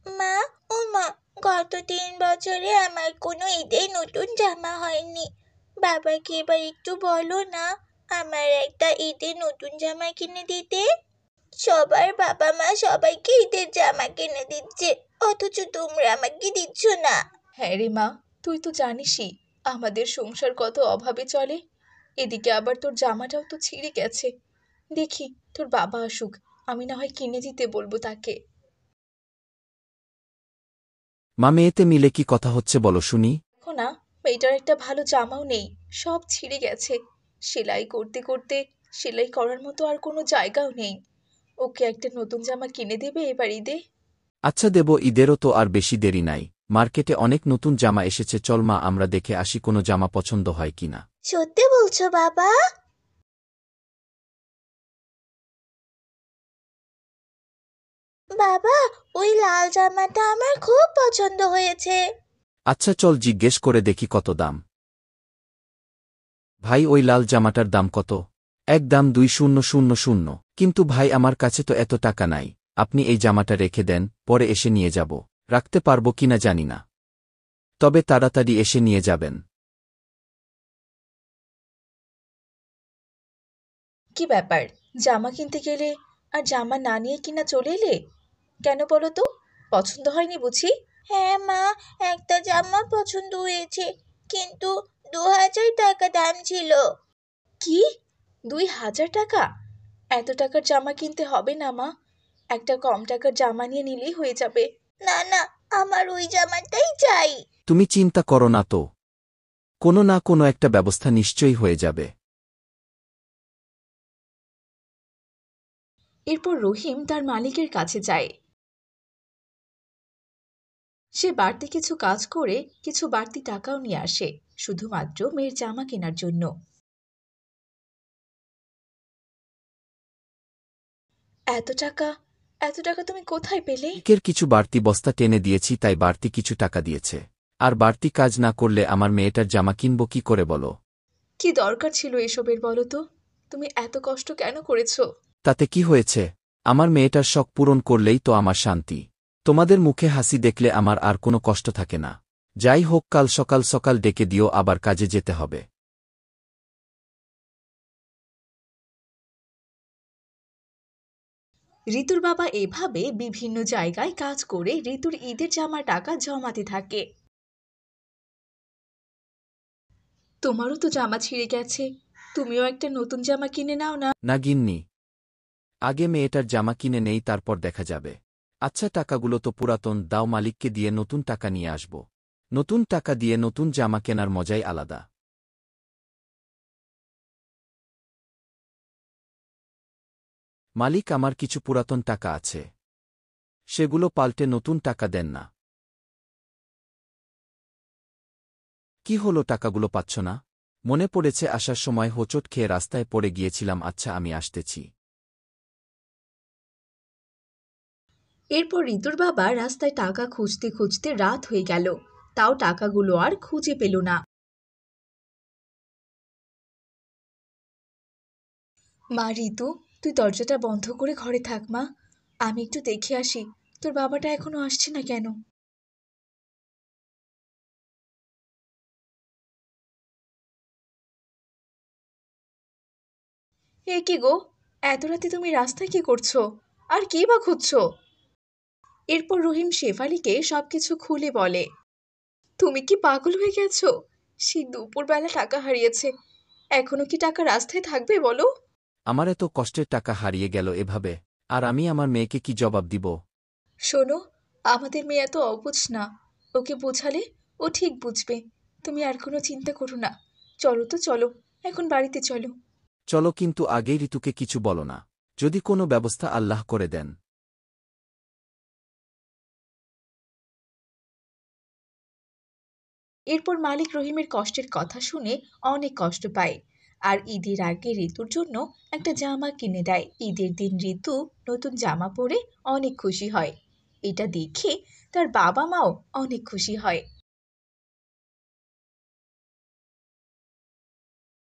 মা, ও মা, গত 3 বছরে আমার কোনো ঈদে নতুন জামা হয়নি। বাবাকে এবার একটু বলো না, আমার একটা ঈদে নতুন জামা কিনে দিতে। সবার বাবা মা সবাইকে ঈদের জামা কিনে দিচ্ছে, অথচ তোমরা আমাকে দিচ্ছ না। হ্যাঁ রে মা, তুই তো জানিসই আমাদের সংসার কত অভাবে চলে। এদিকে আবার তোর জামাটাও তো ছিঁড়ে গেছে। দেখি তোর বাবা আসুক, আমি না হয় কিনে দিতে বলবো তাকে। মা মেয়েতে মিলে কি কথা হচ্ছে বলো শুনি। দেখো না, মেয়েটার একটা ভালো জামাও নেই, সব ছিঁড়ে গেছে। সেলাই করতে করতে সেলাই করার মতো আর কোনো জায়গাও নেই। ওকে একটা নতুন জামা কিনে দেবে এবার ঈদে? আচ্ছা দেব, ঈদেরও তো আর বেশি দেরি নাই। মার্কেটে অনেক নতুন জামা এসেছে, চল মা আমরা দেখে আসি কোনো জামা পছন্দ হয় কিনা। সত্যি বলছো বাবা? বাবা, ওই লাল জামাটা আমার খুব পছন্দ হয়েছে। আচ্ছা চল জিজ্ঞেস করে দেখি কত দাম। ভাই ওই লাল জামাটার দাম কত? একদম 2000। কিন্তু ভাই আমার কাছে তো এত টাকা নাই, আপনি এই জামাটা রেখে দেন, পরে এসে নিয়ে যাব। রাখতে পারবো কিনা জানি না, তবে তাড়াতাড়ি এসে নিয়ে যাবেন। কি ব্যাপার, জামা কিনতে গেলে আর জামা না নিয়ে কিনা চলে এলে কেন বলো তো? পছন্দ হয়নি বুঝি? হ্যাঁ মা, একটা জামা পছন্দ হয়েছে, কিন্তু 2000 টাকা দাম ছিল। কি, 2000 টাকা? এত টাকার জামা কিনতে হবে না মা, একটা কম টাকার জামা নিয়ে নিলেই হয়ে যাবে। না না, আমার ওই জামাটাই চাই। তুমি চিন্তা করো না তো, কোনো না কোনো একটা ব্যবস্থা নিশ্চয়ই হয়ে যাবে। এরপর রহিম তার মালিকের কাছে যায়। সে বাড়তি কিছু কাজ করে কিছু বাড়তি টাকাও নিয়ে আসে, শুধুমাত্র মেয়ের জামা কেনার জন্য। এত টাকা, এত টাকা তুমি কোথায় পেলে? মালিকের কিছু বাড়তি বস্তা টেনে দিয়েছি, তাই বাড়তি কিছু টাকা দিয়েছে। আর বাড়তি কাজ না করলে আমার মেয়েটার জামা কিনব কি করে বলো? কি দরকার ছিল এসবের বলো তো? তুমি এত কষ্ট কেন করেছো? তাতে কি হয়েছে? আমার মেয়েটার শখ পূরণ করলেই তো আমার শান্তি। তোমাদের মুখে হাসি দেখলে আমার আর কোনো কষ্ট থাকে না। যাই হোক, কাল সকাল সকাল ডেকে দিও, আবার কাজে যেতে হবে। ঋতুর বাবা এভাবে বিভিন্ন জায়গায় কাজ করে ঋতুর ঈদের জামার টাকা জমাতে থাকে। তোমারও তো জামা ছিঁড়ে গেছে, তুমিও একটা নতুন জামা কিনে নাও না। না গিন্নি, আগে মেয়েটার জামা কিনে নেই, তারপর দেখা যাবে। আচ্ছা টাকাগুলো তো পুরাতন, দাও মালিককে দিয়ে নতুন টাকা নিয়ে আসব। নতুন টাকা দিয়ে নতুন জামা কেনার মজাই আলাদা। মালিক, আমার কিছু পুরাতন টাকা আছে, সেগুলো পাল্টে নতুন টাকা দেন না। কি হলো, টাকাগুলো পাচ্ছ না? মনে পড়েছে আসার সময় হোঁচট খেয়ে রাস্তায় পড়ে গিয়েছিলাম। আচ্ছা আমি আসতেছি। এরপর ঋতুর বাবা রাস্তায় টাকা খুঁজতে খুঁজতে রাত হয়ে গেল, তাও টাকাগুলো আর খুঁজে পেল না। মা ঋতু, তুই দরজাটা বন্ধ করে ঘরে থাক মা, আমি একটু দেখে আসি তোর বাবাটা এখনো আসছে না কেন। এ কি গো, এত রাতে তুমি রাস্তায় কি করছো? আর কি বা খুঁজছো? এরপর রহিম শেফালিকে সবকিছু খুলে বলে। তুমি কি পাগল হয়ে গেছো? সেই দুপুরবেলা টাকা হারিয়েছে, এখনো কি টাকা রাস্তায় থাকবে বলো? আমার এত কষ্টের টাকা হারিয়ে গেল এভাবে, আর আমি আমার মেয়েকে কি জবাব দিব? শোনো, আমাদের মেয়ে এত অবুঝ না, ওকে বোঝালে ও ঠিক বুঝবে। তুমি আর কোনো চিন্তা করো না, চলো তো চলো, এখন বাড়িতে চলো। চলো, কিন্তু আগেই ঋতুকে কিছু বলো না, যদি কোনো ব্যবস্থা আল্লাহ করে দেন। এরপর মালিক রহিমের কষ্টের কথা শুনে অনেক কষ্ট পায়, আর ঈদের আগে ঋতুর জন্য একটা জামা কিনে দেয়। ঈদের দিন ঋতু নতুন জামা পরে অনেক খুশি হয়। এটা দেখে তার বাবা মাও অনেক খুশি হয়।